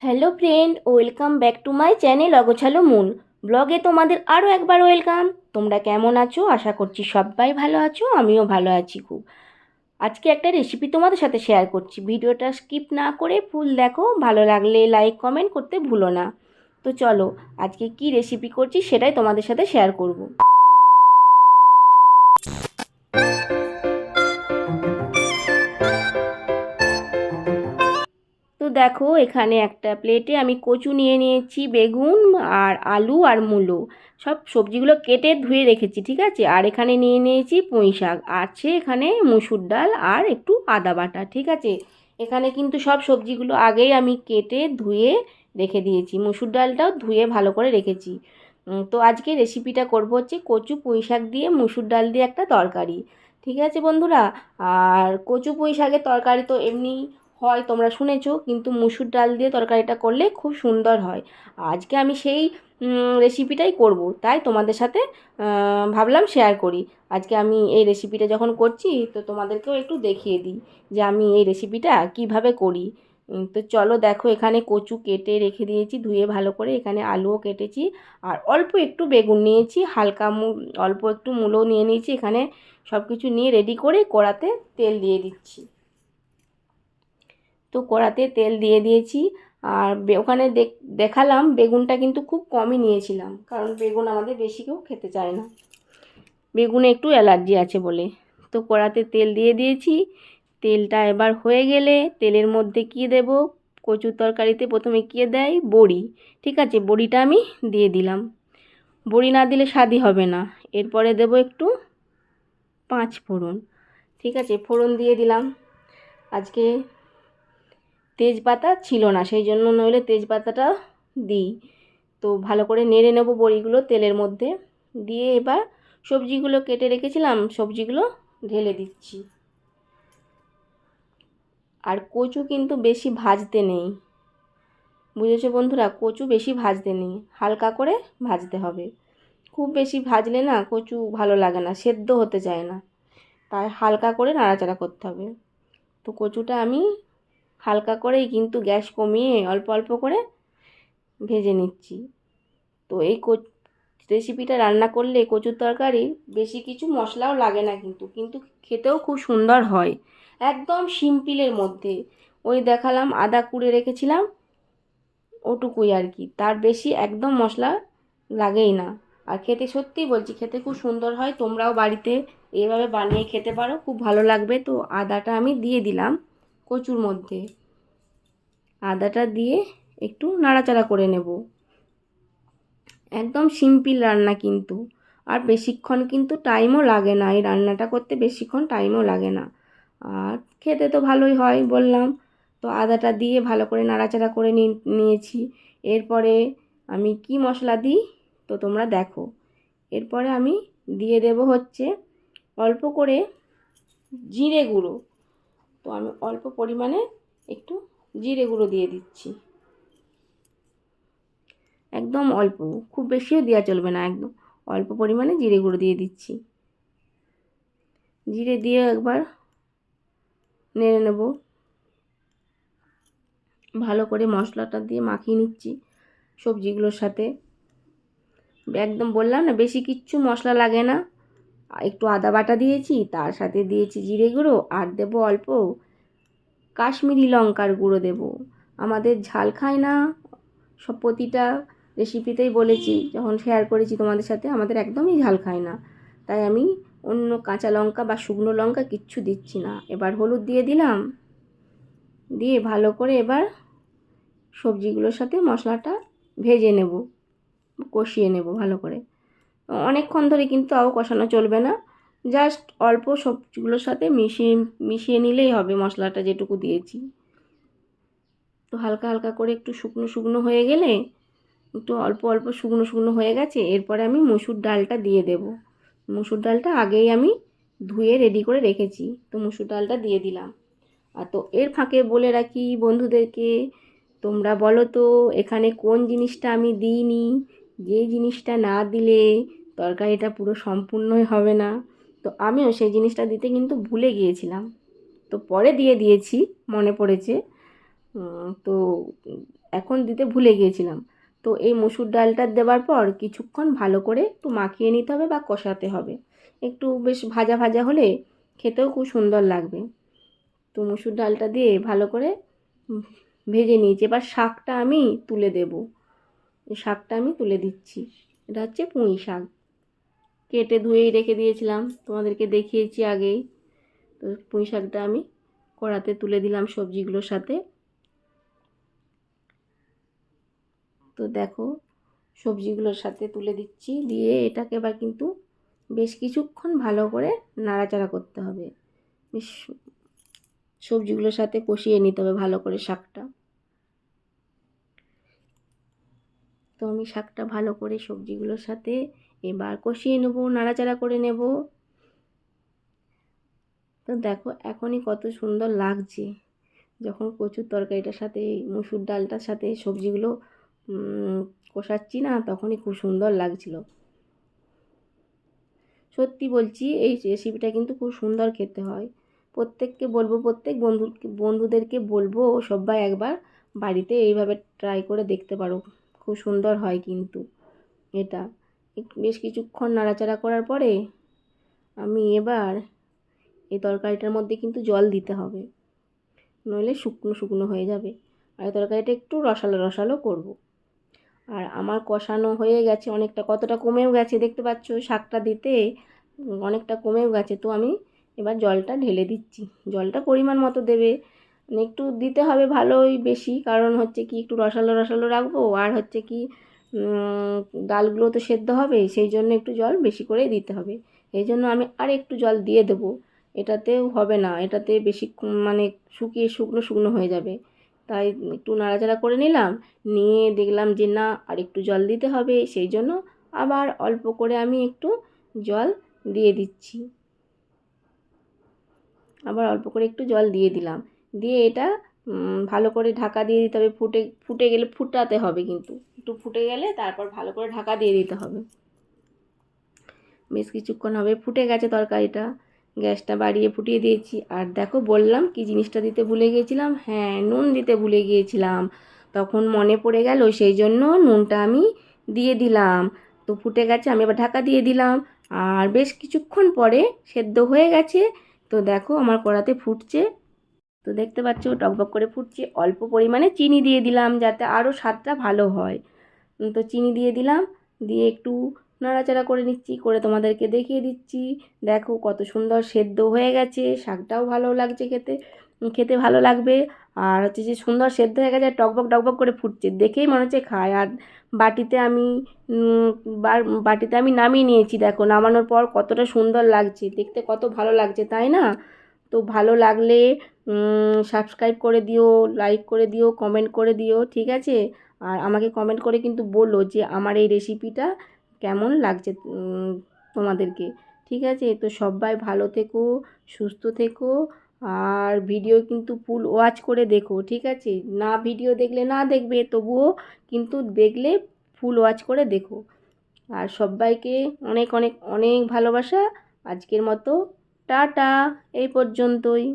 Hello friend, welcome back to my channel অগোছালো মন ব্লগে তোমাদের আরও একবার ওয়েলকাম। তোমরা কেমন আছো? আশা করছি সবাই ভালো আছো, আমিও ভালো আছি খুব। আজকে একটা রেসিপি তোমাদের সাথে শেয়ার করছি, ভিডিওটা স্কিপ না করে ফুল দেখো, ভালো লাগলে লাইক কমেন্ট করতে ভুলো না। তো চলো, আজকে কি রেসিপি করছি সেটাই তোমাদের সাথে শেয়ার করব। তো দেখো, এখানে একটা প্লেটে আমি কচু নিয়ে নিয়েছি, বেগুন আর আলু আর মূলো, সব সবজিগুলো কেটে ধুয়ে রেখেছি, ঠিক আছে। আর এখানে নিয়ে নিয়েছি পুঁই শাক, আছে এখানে মুসুর ডাল আর একটু আদা বাটা, ঠিক আছে। এখানে কিন্তু সব সবজিগুলো আগেই আমি কেটে ধুয়ে রেখে দিয়েছি, মুসুর ডালটাও ধুয়ে ভালো করে রেখেছি। তো আজকে রেসিপিটা করবো হচ্ছে কচু পুঁই শাক দিয়ে মুসুর ডাল দিয়ে একটা তরকারি, ঠিক আছে বন্ধুরা। আর কচু পুঁই শাকের তরকারি তো এমনি হয়, তোমরা শুনেছো, কিন্তু মুসুর ডাল দিয়ে তরকারিটা করলে খুব সুন্দর হয়। আজকে আমি সেই রেসিপিটাই করব, তাই তোমাদের সাথে ভাবলাম শেয়ার করি। আজকে আমি এই রেসিপিটা যখন করছি তো তোমাদেরকেও একটু দেখিয়ে দিই যে আমি এই রেসিপিটা কিভাবে করি। তো চলো দেখো, এখানে কচু কেটে রেখে দিয়েছি ধুয়ে ভালো করে, এখানে আলুও কেটেছি, আর অল্প একটু বেগুন নিয়েছি, হালকা অল্প একটু মূলও নিয়ে নিয়েছি। এখানে সব কিছু নিয়ে রেডি করে কড়াতে তেল দিয়ে দিচ্ছি। তো কড়াতে তেল দিয়ে দিয়েছি। আর ওখানে দেখালাম বেগুনটা কিন্তু খুব কমই নিয়েছিলাম, কারণ বেগুন আমাদের বেশি কেউ খেতে চায় না, বেগুনে একটু অ্যালার্জি আছে বলে। তো কড়াতে তেল দিয়ে দিয়েছি। তেলটা এবার হয়ে গেলে তেলের মধ্যে কী দেব, কচুর তরকারিতে প্রথমে কী দেয়, বড়ি, ঠিক আছে। বড়িটা আমি দিয়ে দিলাম, বড়ি না দিলে স্বাদই হবে না। এরপরে দেব একটু পাঁচ ফোড়ন, ঠিক আছে, ফোড়ন দিয়ে দিলাম। আজকে তেজপাতা ছিল না, সেই জন্য নইলে তেজপাতাটা দিই। তো ভালো করে নেড়ে নেব বড়িগুলো তেলের মধ্যে দিয়ে। এবার সবজিগুলো কেটে রেখেছিলাম, সবজিগুলো ঢেলে দিচ্ছি। আর কচু কিন্তু বেশি ভাজতে নেই, বুঝেছো বন্ধুরা, কচু বেশি ভাজতে নেই, হালকা করে ভাজতে হবে। খুব বেশি ভাজলে না কচু ভালো লাগে না, সেদ্ধ হতে চায় না, তাই হালকা করে নাড়াচাড়া করতে হবে। তো কচুটা আমি হালকা করেই, কিন্তু গ্যাস কমিয়ে অল্প অল্প করে ভেজে নিচ্ছি। তো এই রেসিপিটা রান্না করলে কচুর তরকারি বেশি কিছু মশলাও লাগে না, কিন্তু কিন্তু খেতেও খুব সুন্দর হয়, একদম সিম্পলের মধ্যে। ওই দেখালাম আদা কুড়ে রেখেছিলাম, ওটুকুই আর কি, তার বেশি একদম মশলা লাগেই না। আর খেতে, সত্যিই বলছি, খেতে খুব সুন্দর হয়। তোমরাও বাড়িতে এইভাবে বানিয়ে খেতে পারো, খুব ভালো লাগবে। তো আদাটা আমি দিয়ে দিলাম কচুর মধ্যে, আদাটা দিয়ে একটু নাড়াচাড়া করে নেব। একদম সিম্পল রান্না কিন্তু, আর বেশিক্ষণ কিন্তু টাইমও লাগে না, এই রান্নাটা করতে বেশিক্ষণ টাইমও লাগে না, আর খেতে তো ভালোই হয় বললাম। তো আদাটা দিয়ে ভালো করে নাড়াচাড়া করে নিয়েছি। এরপরে আমি কি মশলা দিই তো তোমরা দেখো। এরপরে আমি দিয়ে দেব হচ্ছে অল্প করে জিরে গুঁড়ো। তো আমি অল্প পরিমাণে একটু জিরে গুঁড়ো দিয়ে দিচ্ছি, একদম অল্প, খুব বেশিও দেওয়া চলবে না, একদম অল্প পরিমাণে জিরে গুঁড়ো দিয়ে দিচ্ছি। জিরে দিয়ে একবার নেড়ে নেব, ভালো করে মশলাটা দিয়ে মাখিয়ে নিচ্ছি সবজিগুলোর সাথে। একদম বললাম না, বেশি কিচ্ছু মশলা লাগে না। একটু আদা বাটা দিয়েছি, তার সাথে দিয়েছি জিরে গুঁড়ো, আর দেবো অল্প কাশ্মীরি লঙ্কার গুঁড়ো দেব। আমাদের ঝাল খায় না, সব প্রতিটা রেসিপিতেই বলেছি, যখন শেয়ার করেছি তোমাদের সাথে, আমাদের একদমই ঝাল খায় না, তাই আমি অন্য কাঁচা লঙ্কা বা শুকনো লঙ্কা কিচ্ছু দিচ্ছি না। এবার হলুদ দিয়ে দিলাম, দিয়ে ভালো করে এবার সবজিগুলোর সাথে মশলাটা ভেজে নেব, কষিয়ে নেব ভালো করে। অনেকক্ষণ ধরে কিন্তু তাও কষানো চলবে না, জাস্ট অল্প সবজিগুলোর সাথে মিশিয়ে মিশিয়ে নিলেই হবে মশলাটা যেটুকু দিয়েছি। তো হালকা হালকা করে একটু শুকনো শুকনো হয়ে গেলে, একটু অল্প অল্প শুকনো শুকনো হয়ে গেছে, এরপরে আমি মুসুর ডালটা দিয়ে দেব। মুসুর ডালটা আগেই আমি ধুয়ে রেডি করে রেখেছি, তো মুসুর ডালটা দিয়ে দিলাম। আর তো এর ফাঁকে বলে রাখি বন্ধুদেরকে, তোমরা বলো তো এখানে কোন জিনিসটা আমি দিইনি, যে জিনিসটা না দিলে তরকারিটা পুরো সম্পূর্ণই হবে না। তো আমিও সেই জিনিসটা দিতে কিন্তু ভুলে গিয়েছিলাম, তো পরে দিয়ে দিয়েছি, মনে পড়েছে। তো এখন দিতে ভুলে গিয়েছিলাম। তো এই মসুর ডালটা দেওয়ার পর কিছুক্ষণ ভালো করে একটু মাখিয়ে নিতে হবে বা কষাতে হবে। একটু বেশ ভাজা ভাজা হলে খেতেও খুব সুন্দর লাগবে। তো মসুর ডালটা দিয়ে ভালো করে ভেজে নিয়েছি। এবার শাকটা আমি তুলে দেব। এই শাকটা আমি তুলে দিচ্ছি। এটা হচ্ছে পুঁই শাক, কেটে ধুয়েই রেখে দিয়েছিলাম, তোমাদেরকে দেখিয়েছি আগেই। তো পুঁই শাকটা আমি কড়াতে তুলে দিলাম সবজিগুলোর সাথে। তো দেখো সবজিগুলোর সাথে তুলে দিচ্ছি, দিয়ে এটাকে এবার কিন্তু বেশ কিছুক্ষণ ভালো করে নাড়াচাড়া করতে হবে। বেশ সবজিগুলোর সাথে কষিয়ে নিতে হবে ভালো করে শাকটা। তো আমি শাকটা ভালো করে সবজিগুলোর সাথে এবার কষিয়ে নেব, নাড়াচাড়া করে নেব। তো দেখো এখনই কত সুন্দর লাগছে, যখন কচুর তরকারিটার সাথে মুসুর ডালটার সাথে সবজিগুলো কষাচ্ছি না, তখনই খুব সুন্দর লাগছিল। সত্যি বলছি, এই রেসিপিটা কিন্তু খুব সুন্দর খেতে হয়। প্রত্যেককে বলবো, প্রত্যেক বন্ধুদেরকে বলবো সবাই একবার বাড়িতে এইভাবে ট্রাই করে দেখতে পারো, খুব সুন্দর হয় কিন্তু এটা। বেশ কিছুক্ষণ নাড়াচাড়া করার পরে আমি এবার এই তরকারিটার মধ্যে কিন্তু জল দিতে হবে, নইলে শুকনো শুকনো হয়ে যাবে। আর এই তরকারিটা একটু রসালো রসালো করব। আর আমার কষানো হয়ে গেছে অনেকটা, কতটা কমেও গেছে দেখতে পাচ্ছ, শাকটা দিতে অনেকটা কমেও গেছে। তো আমি এবার জলটা ঢেলে দিচ্ছি। জলটা পরিমাণ মতো দেবে, একটু দিতে হবে ভালোই বেশি, কারণ হচ্ছে কি একটু রসালো রসালো রাখবো, আর হচ্ছে কি ডালগুলো তো সেদ্ধ হবে, সেই জন্য একটু জল বেশি করেই দিতে হবে। এই জন্য আমি আর একটু জল দিয়ে দেবো। এটাতেও হবে না, এটাতে বেশি মানে শুকিয়ে শুকনো শুকনো হয়ে যাবে। তাই একটু নাড়াচাড়া করে নিলাম, নিয়ে দেখলাম যে না আর একটু জল দিতে হবে, সেই জন্য আবার অল্প করে আমি একটু জল দিয়ে দিচ্ছি। আবার অল্প করে একটু জল দিয়ে দিলাম, দিয়ে এটা ভালো করে ঢাকা দিয়ে দিতে হবে। ফুটে গেলে ফুটাতে হবে, কিন্তু একটু ফুটে গেলে তারপর ভালো করে ঢাকা দিয়ে দিতে হবে। বেশ কিছুক্ষণ হবে, ফুটে গেছে তরকারিটা, গ্যাসটা বাড়িয়ে ফুটিয়ে দিয়েছি। আর দেখো বললাম কি জিনিসটা দিতে ভুলে গিয়েছিলাম, হ্যাঁ নুন দিতে ভুলে গিয়েছিলাম, তখন মনে পড়ে গেল, সেই জন্য নুনটা আমি দিয়ে দিলাম। তো ফুটে গেছে, আমি এবার ঢাকা দিয়ে দিলাম। আর বেশ কিছুক্ষণ পরে সেদ্ধ হয়ে গেছে। তো দেখো আমার কড়াতে ফুটছে, তো দেখতে পাচ্ছ টকবক করে ফুটছে। অল্প পরিমাণে চিনি দিয়ে দিলাম যাতে আরও স্বাদটা ভালো হয়। তো চিনি দিয়ে দিলাম, দিয়ে একটু নাড়াচাড়া করে নিচ্ছি, করে তোমাদেরকে দেখিয়ে দিচ্ছি। দেখো কত সুন্দর সেদ্ধ হয়ে গেছে, শাকটাও ভালো লাগছে খেতে, খেতে ভালো লাগবে। আর হচ্ছে যে সুন্দর সেদ্ধ হয়ে গেছে, টকবক টকবক করে ফুটছে, দেখেই মনে হচ্ছে খায়। আর বাটিতে আমি বাটিতে আমি নামিয়ে নিয়েছি। দেখো নামানোর পর কতটা সুন্দর লাগছে দেখতে, কত ভালো লাগছে তাই না? তো ভালো লাগলে সাবস্ক্রাইব করে দিও, লাইক করে দিও, কমেন্ট করে দিও, ঠিক আছে? আর আমাকে কমেন্ট করে কিন্তু বলো যে আমার এই রেসিপিটা কেমন লাগছে তোমাদেরকে, ঠিক আছে? তো সবাই ভালো থেকো, সুস্থ থেকো। আর ভিডিও কিন্তু ফুল ওয়াচ করে দেখো, ঠিক আছে? না ভিডিও দেখলে না দেখবে, তবুও কিন্তু দেখলে ফুল ওয়াচ করে দেখো। আর সবাইকে অনেক অনেক অনেক ভালোবাসা। আজকের মতো টাটা, এই পর্যন্তই।